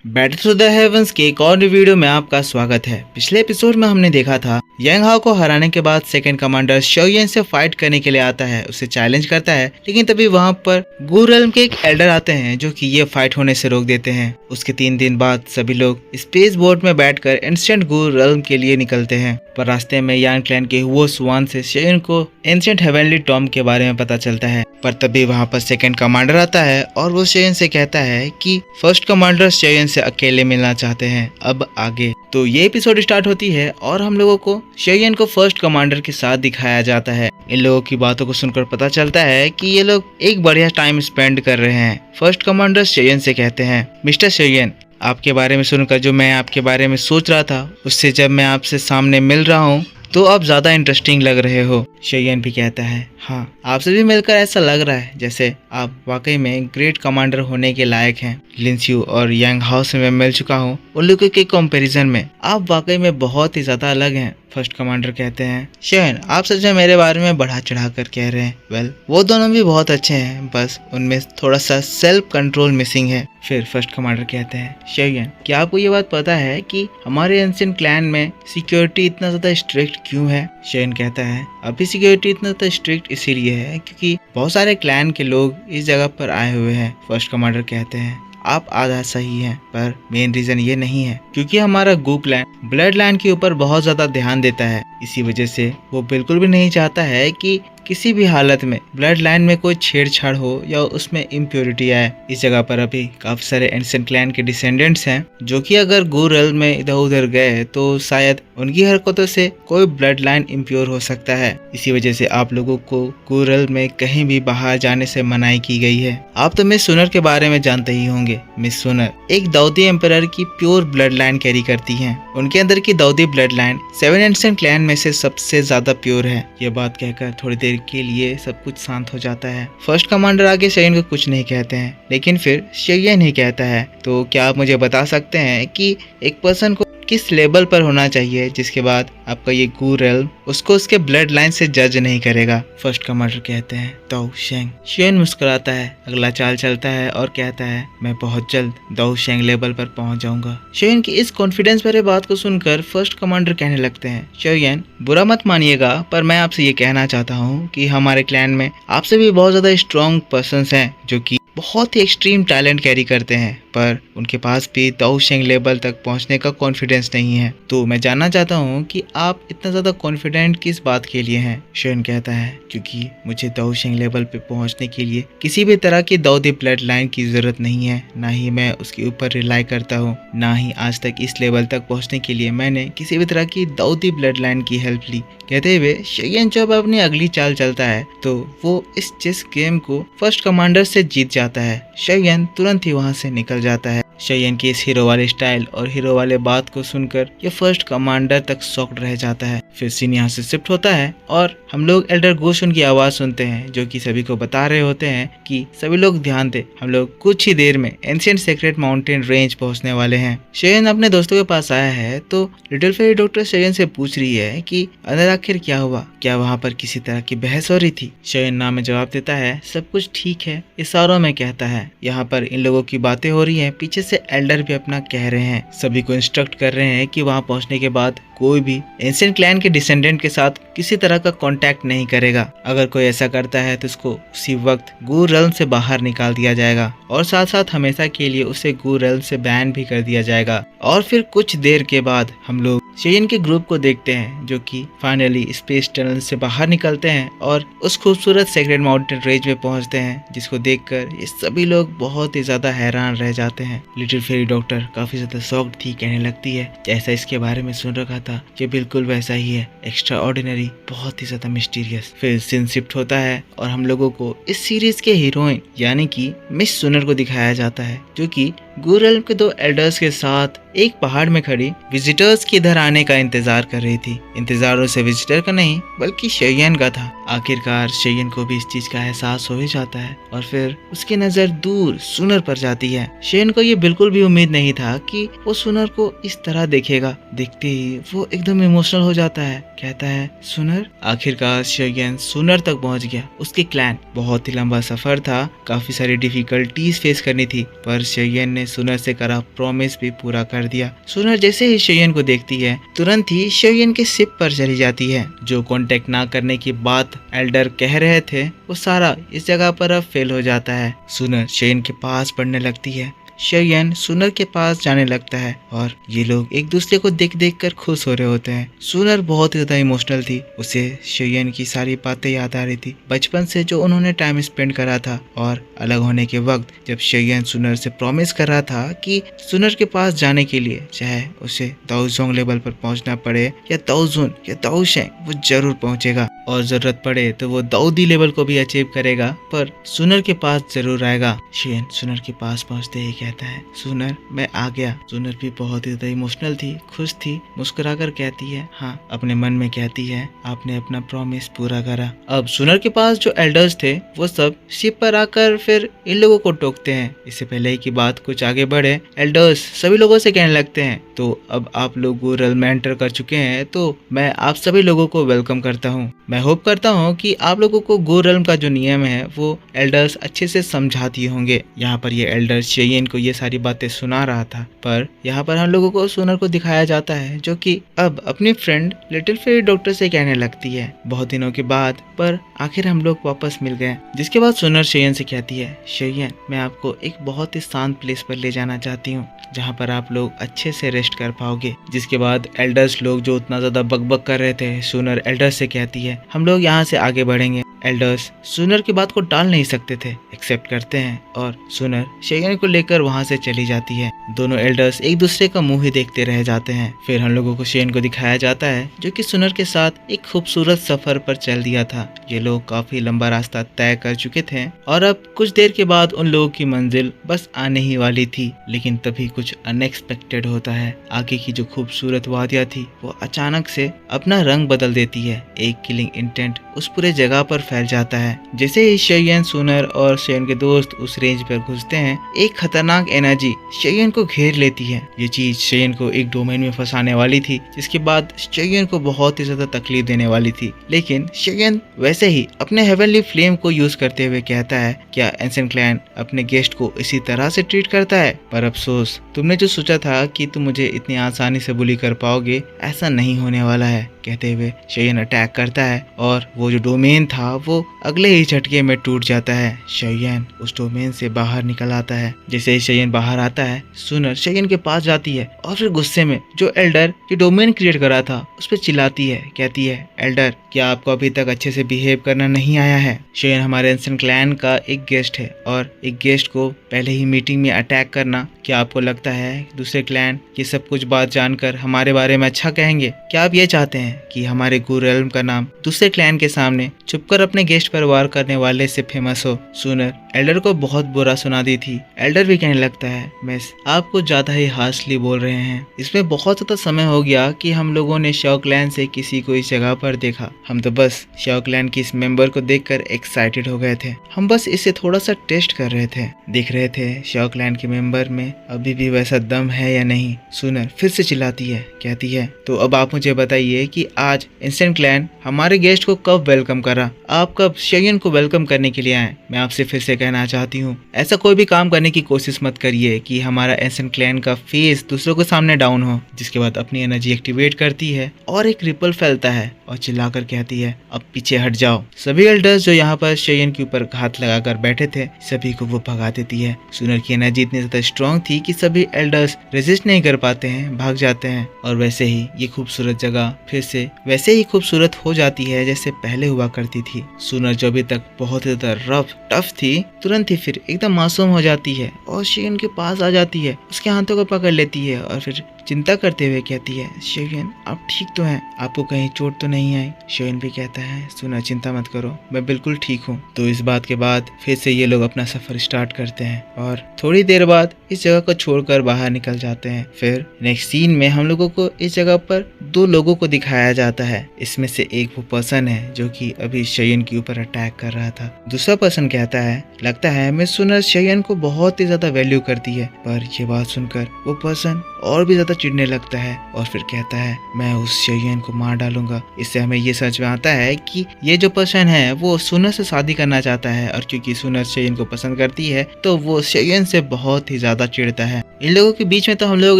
Battle through the heavens के एक और वीडियो में आपका स्वागत है। पिछले एपिसोड में हमने देखा था यांग हाओ को हराने के बाद सेकंड कमांडर शोयन से फाइट करने के लिए आता है, उसे चैलेंज करता है, लेकिन तभी वहां पर गू रेल्म के एक एल्डर आते हैं जो कि ये फाइट होने से रोक देते हैं। उसके 3 दिन बाद सभी लोग स्पेस बोट में बैठकर एंशिएंट गू रेल्म के लिए निकलते हैं, पर रास्ते में यान क्लैन के हुओ स्वान से शोयन को एंशिएंट हेवनली टॉम के बारे में पता चलता है। पर तभी वहां पर सेकंड कमांडर आता है और वो शोयन से कहता है कि फर्स्ट कमांडर शोयन से अकेले मिलना चाहते हैं, अब आगे। तो ये एपिसोड स्टार्ट होती है और हम लोगों को शोयन को फर्स्ट कमांडर के साथ दिखाया जाता है। इन लोगों की बातों को सुनकर पता चलता है कि ये लोग एक बढ़िया टाइम स्पेंड कर रहे हैं। फर्स्ट कमांडर शोयन से कहते हैं, मिस्टर शोयन, आपके बारे में सुनकर जो मैं आपके बारे में सोच रहा था उससे जब मैं आपसे सामने मिल रहा हूँ तो आप ज्यादा इंटरेस्टिंग लग रहे हो। शोयन भी कहता है, हाँ, आपसे भी मिलकर ऐसा लग रहा है जैसे आप वाकई में ग्रेट कमांडर होने के लायक हैं। लिन स्यू और यांग हाओ से मैं मिल चुका हूँ, उन लोगों के कंपैरिजन में आप वाकई में बहुत ही ज्यादा अलग हैं। फर्स्ट कमांडर कहते हैं, शोयन, आप सच में मेरे बारे में बढ़ा चढ़ा कर कह रहे हैं। वेल, वो दोनों भी बहुत अच्छे हैं, बस उनमें थोड़ा सा सेल्फ कंट्रोल मिसिंग है। फिर फर्स्ट कमांडर कहते हैं, शोयन, क्या आपको ये बात पता है कि हमारे एंशिएंट क्लैन में सिक्योरिटी इतना ज्यादा स्ट्रिक्ट क्यों है? शोयन कहता है, अभी सिक्योरिटी इतना ज्यादा स्ट्रिक्ट इसीलिए है क्योंकि बहुत सारे क्लैन के लोग इस जगह पर आए हुए हैं। फर्स्ट कमांडर कहते हैं, आप आधा सही हैं, पर मेन रीजन ये नहीं है क्योंकि हमारा गू क्लैन ब्लड लाइन के ऊपर बहुत ज्यादा ध्यान देता है। इसी वजह से वो बिल्कुल भी नहीं चाहता है कि किसी भी हालत में ब्लड लाइन में कोई छेड़छाड़ हो या उसमें इम्प्योरिटी आए। इस जगह पर अभी काफी सारे एंशिएंट क्लैन के डिसेंडेंट्स हैं जो कि अगर गू रेल्म में इधर उधर गए तो शायद उनकी हरकतों से कोई ब्लड लाइन इम्प्योर हो सकता है। इसी वजह से आप लोगों को गू रेल्म में कहीं भी बाहर जाने से मनाही की गई है। आप तो मिस सुनर के बारे में जानते ही होंगे। मिस सुनर एक दाऊदी एम्परर की प्योर ब्लड लाइन कैरी करती हैं। उनके अंदर की Dawoodi blood line 7 ancient clan में से सबसे ज्यादा प्योर है। ये बात कहकर थोड़ी देर के लिए सब कुछ शांत हो जाता है। फर्स्ट कमांडर आगे शोयन को कुछ नहीं कहते हैं, लेकिन फिर शोयन ही कहता है, तो क्या आप मुझे बता सकते हैं कि एक पर्सन को किस लेवल पर होना चाहिए जिसके बाद आपका ये गू रेल्म उसको उसके ब्लड लाइन से जज नहीं करेगा? फर्स्ट कमांडर कहते हैं, दाऊ शेंग। शोयन मुस्कुराता है, अगला चाल चलता है और कहता है, मैं बहुत जल्द दाऊ शेंग लेवल पर पहुंच जाऊंगा। शोयन की इस कॉन्फिडेंस भरे बात को सुनकर फर्स्ट कमांडर कहने लगते हैं, शोयन, बुरा मत मानिएगा, पर मैं आपसे ये कहना चाहता हूँ कि हमारे क्लैन में आपसे भी बहुत ज्यादा स्ट्रॉन्ग पर्सन्स हैं जो कि बहुत ही एक्सट्रीम टैलेंट कैरी करते हैं, पर उनके पास भी दाऊ शेंग लेवल तक पहुंचने का कॉन्फिडेंस नहीं है। तो मैं जानना चाहता हूं कि आप इतना ज्यादा कॉन्फिडेंट किस बात के लिए हैं? शोयन कहता है, क्योंकि मुझे दाऊ शेंग लेवल पे पहुंचने के लिए किसी भी तरह की दाऊदी ब्लड लाइन की जरूरत नहीं है, ना ही मैं उसके ऊपर रिलाई करता हूँ, ना ही आज तक इस लेवल तक पहुँचने के लिए मैंने किसी भी तरह की दाऊदी ब्लड लाइन की हेल्प ली। कहते हुए शोयन जब अपनी अगली चाल चलता है तो वो इस चेस गेम को फर्स्ट कमांडर से जीत जाता है। शोयन तुरंत ही वहां से निकल जाता है। शोयन की इस हीरो वाले स्टाइल और हीरो वाले बात को सुनकर ये फर्स्ट कमांडर तक शॉक्ड रह जाता है। फिर सीन यहाँ से शिफ्ट होता है और हम लोग एल्डर गोशुन की आवाज सुनते हैं जो कि सभी को बता रहे होते हैं कि सभी लोग ध्यान दे, हम लोग कुछ ही देर में एंशिएंट सीक्रेट माउंटेन रेंज पहुंचने वाले हैं। शोयन अपने दोस्तों के पास आया है तो लिटिल फेरी डॉक्टर शोयन से पूछ रही है कि अंदर आखिर क्या हुआ, क्या वहाँ पर किसी तरह की बहस हो रही थी? शोयन नाम में जवाब देता है, सब कुछ ठीक है, इशारों में कहता है। यहाँ पर इन लोगों की बातें हो रही हैं, पीछे से एल्डर भी अपना कह रहे हैं, सभी को इंस्ट्रक्ट कर रहे हैं कि वहां पहुंचने के बाद कोई भी एंशिएंट क्लैन के डिसेंडेंट के साथ किसी तरह का कांटेक्ट नहीं करेगा। अगर कोई ऐसा करता है तो उसको उसी वक्त गू रेल्म से बाहर निकाल दिया जाएगा और साथ साथ हमेशा के लिए उसे गू रेल्म से बैन भी कर दिया जाएगा। और फिर कुछ देर के बाद हम लोग शोयन के ग्रुप को देखते हैं जो कि फाइनली स्पेस टनल से बाहर निकलते हैं और उस खूबसूरत सेक्रेट माउंटेन रेंज में पहुंचते हैं, जिसको देखकर ये सभी लोग बहुत ही ज्यादा हैरान रह जाते हैं। लिटिल फेरी डॉक्टर काफी ज्यादा शॉक्ड थी, कहने लगती है, जैसा इसके बारे में सुन रखा था ये बिल्कुल वैसा ही है, एक्स्ट्रा ऑर्डिनरी, बहुत ही ज्यादा मिस्टीरियस। फिर सीन शिफ्ट होता है और हम लोगों को इस सीरीज के हीरोइन यानी कि मिस सुनर को दिखाया जाता है जो कि गू रेल्म के 2 एल्डर्स के साथ एक पहाड़ में खड़ी विजिटर्स के इधर आने का इंतजार कर रही थी। इंतजार उसे विजिटर का नहीं बल्कि शोयन का था। आखिरकार शोयन को भी इस चीज का एहसास हो ही जाता है और फिर उसकी नजर दूर सुनर पर जाती है। शोयन को ये बिल्कुल भी उम्मीद नहीं था कि वो सुनर को इस तरह देखेगा। देखते ही वो एकदम इमोशनल हो जाता है, कहता है, सुनर। आखिरकार शोयन सुनर तक पहुंच गया। उसके क्लैन बहुत ही लंबा सफर था, काफी सारी डिफिकल्टीज फेस करनी थी, पर शोयन ने अपने सुनर से करा प्रॉमिस भी पूरा कर दिया। सुनर जैसे ही शेयन को देखती है तुरंत ही शेयन के शिप पर चली जाती है। जो कांटेक्ट ना करने की बात एल्डर कह रहे थे वो सारा इस जगह पर अब फेल हो जाता है। सुनर शेयन के पास बढ़ने लगती है। शेयन सुनर के पास जाने लगता है और ये लोग एक दूसरे को देख देख कर खुश हो रहे होते हैं। सुनर बहुत ज्यादा इमोशनल थी। उसे शेयन की सारी बातें याद आ रही थी, बचपन से जो उन्होंने टाइम स्पेंड करा था और अलग होने के वक्त जब शेयन सुनर से प्रॉमिस कर रहा था कि सुनर के पास जाने के लिए चाहे उसे दाओजोंग लेवल पर पहुंचना पड़े या दाओजुन या दाओशेंग, वो जरूर पहुंचेगा और जरूरत पड़े तो वो दाऊदी लेवल को भी अचीव करेगा, पर सुनर के पास जरूर आएगा। शेयन सुनर के पास पहुंचते ही कहता है, सुनर मैं आ गया। सुनर भी बहुत ही ज्यादा इमोशनल थी, खुश थी, मुस्कुराकर कहती है हाँ। अपने मन में कहती है आपने अपना प्रॉमिस पूरा करा। अब सुनर के पास जो एल्डर्स थे वो सब शिप पर आकर फिर इन लोगों को टोकते हैं। इससे पहले की बात कुछ आगे बढ़े, एल्डर्स सभी लोगों से कहने लगते हैं तो अब आप लोग गूरल में एंटर कर चुके हैं तो मैं आप सभी लोगों को वेलकम करता हूँ। मैं होप करता हूँ कि आप लोगों को गूरल का जो नियम है वो एल्डर्स अच्छे से समझा दिए होंगे। यहाँ पर ये एल्डर शेयन को ये सारी बातें सुना रहा था, पर यहाँ पर हम लोगों को सुनर को दिखाया जाता है जो कि अब अपनी फ्रेंड लिटिल फेरी डॉक्टर से कहने लगती है बहुत दिनों के बाद, पर आखिर हम लोग वापस मिल गए। जिसके बाद सुनर शेयन से कहती है शेयन मैं आपको एक बहुत ही शांत प्लेस पर ले जाना चाहती हूँ जहाँ पर आप लोग अच्छे से रेस्ट कर पाओगे। जिसके बाद एल्डर्स लोग जो उतना ज्यादा बकबक कर रहे थे, सुनर एल्डर्स से कहती है हम लोग यहाँ से आगे बढ़ेंगे। एल्डर्स सुनर की बात को टाल नहीं सकते थे, एक्सेप्ट करते हैं और सुनर शेयन को लेकर वहां से चली जाती है। दोनों एल्डर्स एक दूसरे का मुंह ही देखते रह जाते हैं। फिर हम लोगों को शेयन को दिखाया जाता है जो कि सुनर के साथ एक खूबसूरत सफर पर चल दिया था। ये लोग काफी लंबा रास्ता तय कर चुके थे और अब कुछ देर के बाद उन लोगों की मंजिल बस आने ही वाली थी। लेकिन तभी कुछ अनएक्सपेक्टेड होता है। आगे की जो खूबसूरत वादियां थी वो अचानक से अपना रंग बदल देती है। एक किलिंग इंटेंट उस पूरे जगह पर फैल जाता है। जैसे ही शेयन, सुनर और शेयन के दोस्त उस रेंज पर घुसते हैं एक खतरनाक एनर्जी शेयन को घेर लेती है। ये चीज शेयन को एक डोमेन में फंसाने वाली थी जिसके बाद शेयन को बहुत ही ज्यादा तकलीफ देने वाली थी। लेकिन शेयन वैसे ही अपने हेवनली फ्लेम को यूज करते हुए कहता है क्या एंसेंट क्लैन अपने गेस्ट को इसी तरह से ट्रीट करता है? पर अफसोस, तुमने जो सोचा था कि तुम मुझे इतनी आसानी से बुली कर पाओगे ऐसा नहीं होने वाला है। कहते हुए शेयन अटैक करता है और वो जो डोमेन था वो अगले ही झटके में टूट जाता है। शेयन उस डोमेन से बाहर निकल आता है। जैसे ही शेयन बाहर आता है सुनर शेयन के पास जाती है और फिर गुस्से में जो एल्डर ये डोमेन क्रिएट करा था उस पर चिल्लाती है। कहती है एल्डर क्या आपको अभी तक अच्छे से बिहेव करना नहीं आया है? शेयन हमारे एंसेंट क्लैन का एक गेस्ट है और एक गेस्ट को पहले ही मीटिंग में अटैक करना, क्या आपको लगता है दूसरे क्लैन ये सब कुछ बात जानकर हमारे बारे में अच्छा कहेंगे? क्या आप ये चाहते हैं कि हमारे गूरेल्म का नाम दूसरे क्लैन के सामने छुपकर अपने गेस्ट पर वार करने वाले से फेमस हो? सुनर एल्डर को बहुत बुरा सुना दी थी। एल्डर भी कहने लगता है मिस आपको ज्यादा ही हार्शली बोल रहे हैं। इसमें बहुत ज्यादा समय हो गया कि हम लोगों ने शाओ क्लैन से किसी को इस जगह पर देखा। हम तो बस शाओ क्लैन की इस मेंबर को देखकर एक्साइटेड हो गए थे। हम बस इसे थोड़ा सा टेस्ट कर रहे थे, देख रहे थे शाओ क्लैन के मेंबर में अभी भी वैसा दम है या नहीं। सुनर फिर से चिल्लाती है, कहती है तो अब आप मुझे बताइए कि आज एंसेंट क्लैन हमारे गेस्ट को कब वेलकम करा? आप कब शेयन को वेलकम करने के लिए आए? मैं आपसे फिर से कहना चाहती हूँ ऐसा कोई भी काम करने की कोशिश मत करिए कि हमारा एंसेंट क्लैन का फेस दूसरों के सामने डाउन हो। जिसके बाद अपनी एनर्जी एक्टिवेट करती है और एक रिपल फैलता है और चिल्लाकर कहती है अब पीछे हट जाओ। सभी एल्डर्स जो यहाँ पर शेयन के ऊपर घात लगाकर बैठे थे सभी को वो भगा देती है। सुनर की एनर्जी इतनी ज्यादा स्ट्रॉन्ग थी कि सभी एल्डर्स रेजिस्ट नहीं कर पाते हैं, भाग जाते हैं और वैसे ही ये खूबसूरत जगह फिर से वैसे ही खूबसूरत हो जाती है जैसे पहले हुआ करती थी। सुनर जो अभी तक बहुत ज्यादा रफ टफ थी तुरंत ही फिर एकदम मासूम हो जाती है और शेयन के पास आ जाती है, उसके हाथों को पकड़ लेती है और फिर चिंता करते हुए कहती है शेयन आप ठीक तो हैं? आपको कहीं चोट तो नहीं आई? शेयन भी कहता है सुनर चिंता मत करो मैं बिल्कुल ठीक हूँ। तो इस बात के बाद फिर से ये लोग अपना सफर स्टार्ट करते हैं और थोड़ी देर बाद इस जगह को छोड़कर बाहर निकल जाते हैं। फिर नेक्स्ट सीन में हम लोगों को इस जगह पर दो लोगों को दिखाया जाता है। इसमें से एक वो पर्सन है जो कि अभी शेयन के ऊपर अटैक कर रहा था। दूसरा पर्सन कहता है लगता है मिस सुनर शेयन को बहुत ही ज्यादा वैल्यू करती है। पर ये बात सुनकर वो पर्सन और भी ज्यादा चिढ़ने लगता है और फिर कहता है मैं उस शेयन को मार डालूंगा। इससे हमें ये समझ में आता है कि ये जो पर्सन है वो सुनर से शादी करना चाहता है और क्योंकि सुनर शेयन को पसंद करती है तो वो शेयन से बहुत ही ज्यादा चिढ़ता है। इन लोगों के बीच में तो हम लोग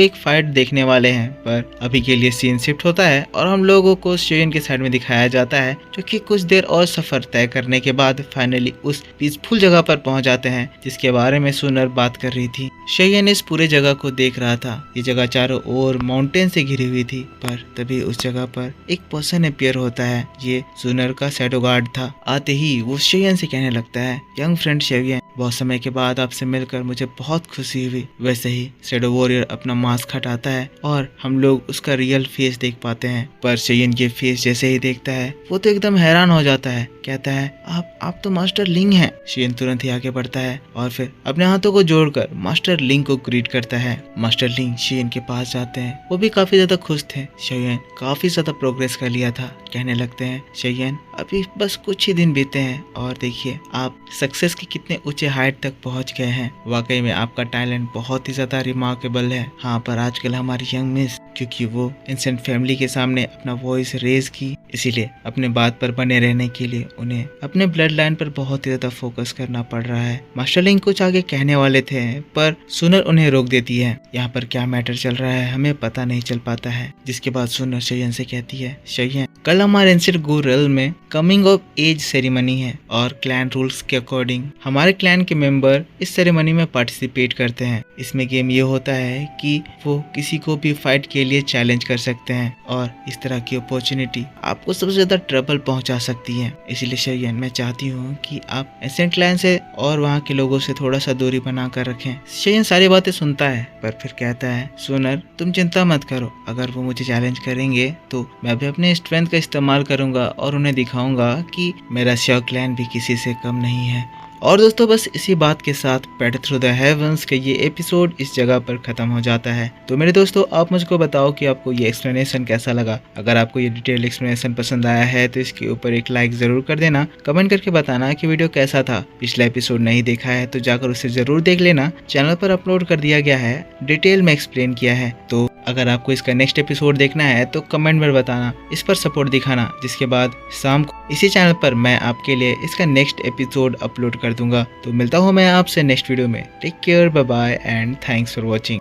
एक फाइट देखने वाले हैं, पर अभी के लिए सीन शिफ्ट होता है और हम लोगों को शेयन के साइड में दिखाया जाता है, जो कि कुछ देर और सफर तय करने के बाद फाइनली उस पीसफुल जगह पर पहुंच जाते हैं जिसके बारे में सुनर बात कर रही थी। शेयन इस पूरे जगह को देख रहा था। ये जगह चारों ओर माउंटेन से घिरी हुई थी, पर तभी उस जगह पर एक पर्सन अपीयर होता है। ये सुनर का शैडो गार्ड था। आते ही वो शेयन से कहने लगता है, यंग फ्रेंड शेयन, बहुत समय के बाद आपसे मिलकर मुझे बहुत खुशी हुई। वैसे ही शैडो वॉरियर अपना मास्क हटाता है और हम लोग उसका रियल फेस देख पाते हैं। पर शेयन के फेस जैसे ही देखता है वो तो एकदम हैरान हो जाता है। कहता है, आप तो मास्टर लिंग हैं। शेयन तुरंत ही आगे बढ़ता है और फिर अपने हाथों को जोड़कर मास्टर लिंग को ग्रीट करता है। मास्टर लिंग शेयन के पास जाते हैं। वो भी काफी ज्यादा खुश थे। शेयन काफी ज्यादा प्रोग्रेस कर लिया था। कहने लगते हैं, शेयन अभी बस कुछ ही दिन बीते हैं और देखिए आप सक्सेस के कितने ऊंचे हाइट तक पहुंच गए हैं। वाकई में आपका टैलेंट बहुत ही ज्यादा रिमार्केबल है। हाँ, पर आजकल हमारी यंग मिस, क्योंकि वो इंसेंट फैमिली के सामने अपना वॉइस रेज की, इसीलिए अपने बात पर बने रहने के लिए उन्हें अपने ब्लड लाइन पर बहुत ही ज्यादा फोकस करना पड़ रहा है। मास्टर लिंग कुछ आगे कहने वाले थे, पर सुनर उन्हें रोक देती है। यहाँ पर क्या मैटर चल रहा है हमें पता नहीं चल पाता है। जिसके बाद सुनर शेयन से कहती है, शेयन कल हमारे इंसेंट गुरल में कमिंग ऑफ एज सेरेमनी है और क्लैन रूल्स के अकॉर्डिंग हमारे क्लैन के मेंबर इस सेरेमनी में पार्टिसिपेट करते हैं। इसमें गेम ये होता है कि वो किसी को भी फाइट के लिए चैलेंज कर सकते हैं और इस तरह की अपॉर्चुनिटी आपको सबसे ज्यादा ट्रबल पहुंचा सकती है। इसलिए शेयन मैं चाहती हूँ कि आप एसेंट क्लैन से और वहाँ के लोगों से थोड़ा सा दूरी बना कर रखें। शेयन सारी बातें सुनता है, पर फिर कहता है, सुनर तुम चिंता मत करो, अगर वो मुझे चैलेंज करेंगे तो मैं भी अपने स्ट्रेंथ का इस्तेमाल करूंगा और उन्हें दिखाऊंगा कि मेरा श्योर क्लैन भी किसी से कम नहीं है। और दोस्तों बस इसी बात के साथ पैड थ्रू द हेवंस का ये एपिसोड इस जगह पर खत्म हो जाता है। तो मेरे दोस्तों आप मुझको बताओ कि आपको ये एक्सप्लेनेशन कैसा लगा। अगर आपको ये डिटेल एक्सप्लेनेशन पसंद आया है तो इसके ऊपर एक लाइक जरूर कर देना। कमेंट करके बताना कि वीडियो कैसा था। पिछला एपिसोड नहीं देखा है तो जाकर उसे जरूर देख लेना। चैनल पर अपलोड कर दिया गया है, डिटेल में एक्सप्लेन किया है। तो अगर आपको इसका नेक्स्ट एपिसोड देखना है तो कमेंट में बताना, इस पर सपोर्ट दिखाना। जिसके बाद शाम को इसी चैनल पर मैं आपके लिए इसका नेक्स्ट एपिसोड अपलोड कर दूंगा। तो मिलता हूँ मैं आपसे नेक्स्ट वीडियो में। Take care, bye bye and thanks for watching.